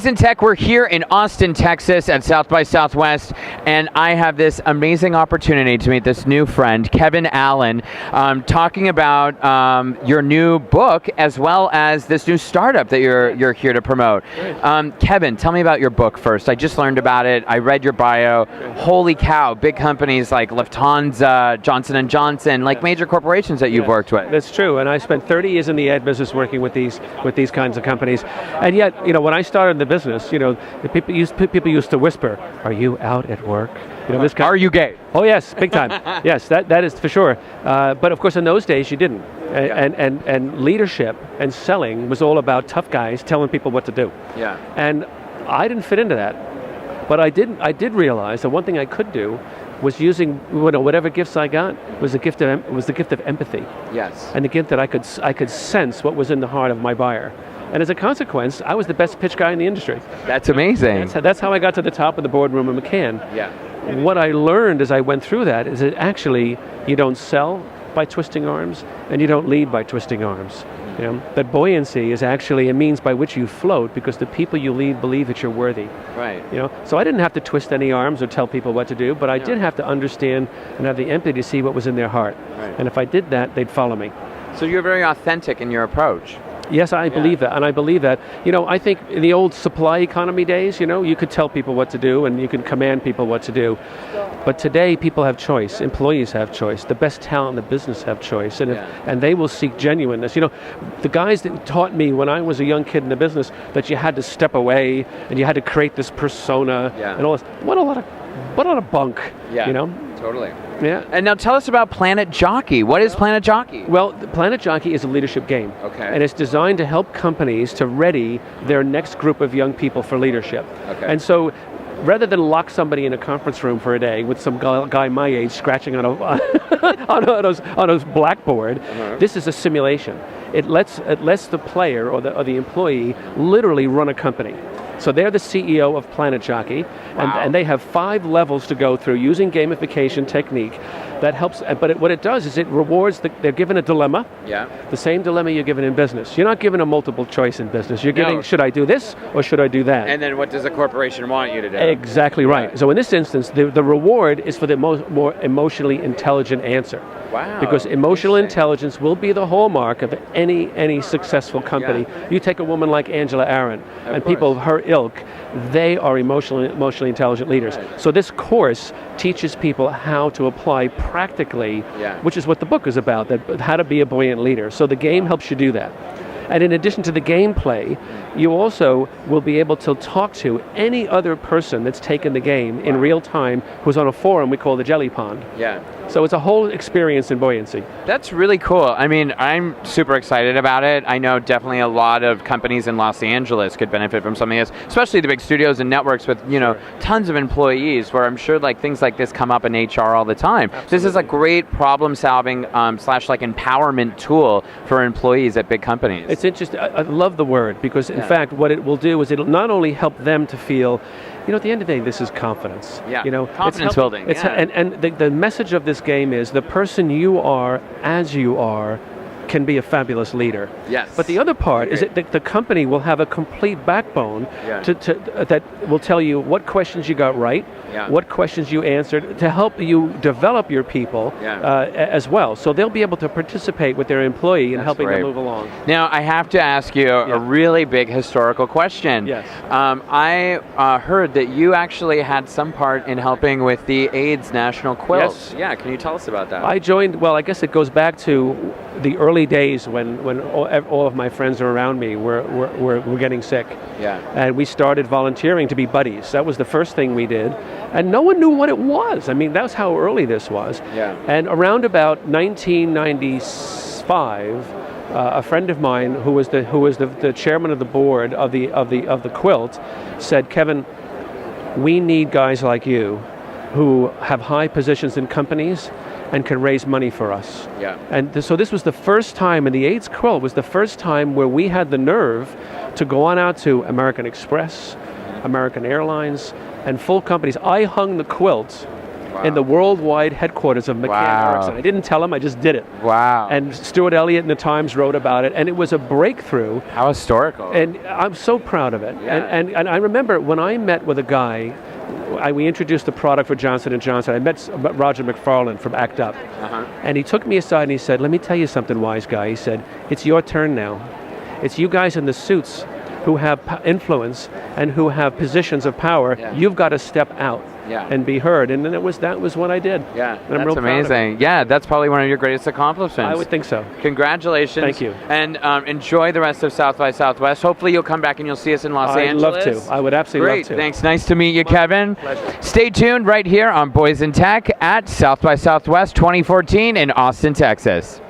Guys in Tech, we're here in Austin, Texas at South by Southwest, and I have this amazing opportunity to meet this new friend, Kevin Allen, talking about your new book as well as this new startup that you're here to promote. Kevin, tell me about your book first. I just learned about it. I read your bio. Holy cow, big companies like Lufthansa, Johnson & Johnson, like major corporations that you've worked with. That's true, and I spent 30 years in the ad business working with these kinds of companies. And yet, when I started the business, the people used to whisper, "Are you out at work?" This kind. Are you gay? Oh yes, big time. Yes, that is for sure. But of course, in those days, you didn't. And leadership and selling was all about tough guys telling people what to do. Yeah. And I didn't fit into that. But I did realize that one thing I could do was using whatever gifts I got was the gift of empathy. Yes. And the gift that I could sense what was in the heart of my buyer. And as a consequence, I was the best pitch guy in the industry. That's amazing. That's how I got to the top of the boardroom in McCann. Yeah. What I learned as I went through that is that actually you don't sell by twisting arms and you don't lead by twisting arms. That buoyancy is actually a means by which you float because the people you lead believe that you're worthy. Right. So I didn't have to twist any arms or tell people what to do, but I did have to understand and have the empathy to see what was in their heart. Right. And if I did that, they'd follow me. So you're very authentic in your approach. Yes, I believe that, and I believe that. I think in the old supply economy days, you could tell people what to do and you can command people what to do. But today, people have choice. Employees have choice. The best talent in the business have choice, and they will seek genuineness. The guys that taught me when I was a young kid in the business that you had to step away and you had to create this persona and all this. What a lot of bunk. Yeah. Totally. Yeah. And now tell us about Planet Jockey. What is Planet Jockey? Well, Planet Jockey is a leadership game. Okay. And it's designed to help companies to ready their next group of young people for leadership. Okay. And so rather than lock somebody in a conference room for a day with some guy my age scratching on a blackboard, this is a simulation. It lets the player or the employee literally run a company. So they're the CEO of Planet Jockey, and they have 5 levels to go through using gamification technique that helps. But what it does is it rewards, they're given a dilemma, the same dilemma you're given in business. You're not given a multiple choice in business. You're giving, should I do this or should I do that? And then what does a corporation want you to do? Exactly right. So in this instance, the reward is for the more emotionally intelligent answer. Wow. Because emotional intelligence will be the hallmark of any successful company. Yeah. You take a woman like Angela Arendt and people of her ilk, they are emotionally intelligent leaders. Right. So this course teaches people how to apply practically, which is what the book is about, how to be a buoyant leader. So the game helps you do that. And in addition to the gameplay, you also will be able to talk to any other person that's taken the game in real time who's on a forum we call the Jelly Pond. Yeah. So it's a whole experience in buoyancy. That's really cool. I mean, I'm super excited about it. I know definitely a lot of companies in Los Angeles could benefit from something like this, especially the big studios and networks with, tons of employees where I'm sure things like this come up in HR all the time. Absolutely. This is a great problem solving / empowerment tool for employees at big companies. It's interesting. I love the word because in fact what it will do is it'll not only help them to feel, at the end of the day, this is confidence. Yeah, confidence building. And the message of this game is the person you are as you are can be a fabulous leader. Yes. But the other part is that the company will have a complete backbone that will tell you what questions you got right, what questions you answered, to help you develop your people as well. So they'll be able to participate with their employee in helping them move along. Now, I have to ask you a really big historical question. Yes. I heard that you actually had some part in helping with the AIDS National Quilt. Yes. Yeah, can you tell us about that? I joined, I guess it goes back to the early days when all of my friends around me were getting sick. Yeah. And we started volunteering to be buddies. That was the first thing we did. And no one knew what it was. I mean, that's how early this was. Yeah. And around about 1995, a friend of mine who was the chairman of the board of the quilt said, "Kevin, we need guys like you who have high positions in companies and can raise money for us." Yeah. And so this was the first time, and the AIDS quilt was the first time where we had the nerve to go on out to American Express, American Airlines, and full companies. I hung the quilt in the worldwide headquarters of McCann Erickson. I didn't tell him, I just did it. Wow. And Stuart Elliott in the Times wrote about it, and it was a breakthrough. How historical. And I'm so proud of it. Yeah. And I remember when I met with a guy, we introduced the product for Johnson & Johnson. I met Roger McFarlane from ACT UP. And he took me aside and he said, let me tell you something, wise guy. He said, it's your turn now. It's you guys in the suits who have influence and who have positions of power. Yeah. You've got to step out and be heard. And then that was what I did. Yeah, and I'm that's amazing. Yeah, that's probably one of your greatest accomplishments. I would think so. Congratulations. Thank you. And enjoy the rest of South by Southwest. Hopefully you'll come back and you'll see us in Los Angeles. I'd love to. I would absolutely love to. Thanks. Nice to meet you, Kevin. Pleasure. Stay tuned right here on Boys in Tech at South by Southwest 2014 in Austin, Texas.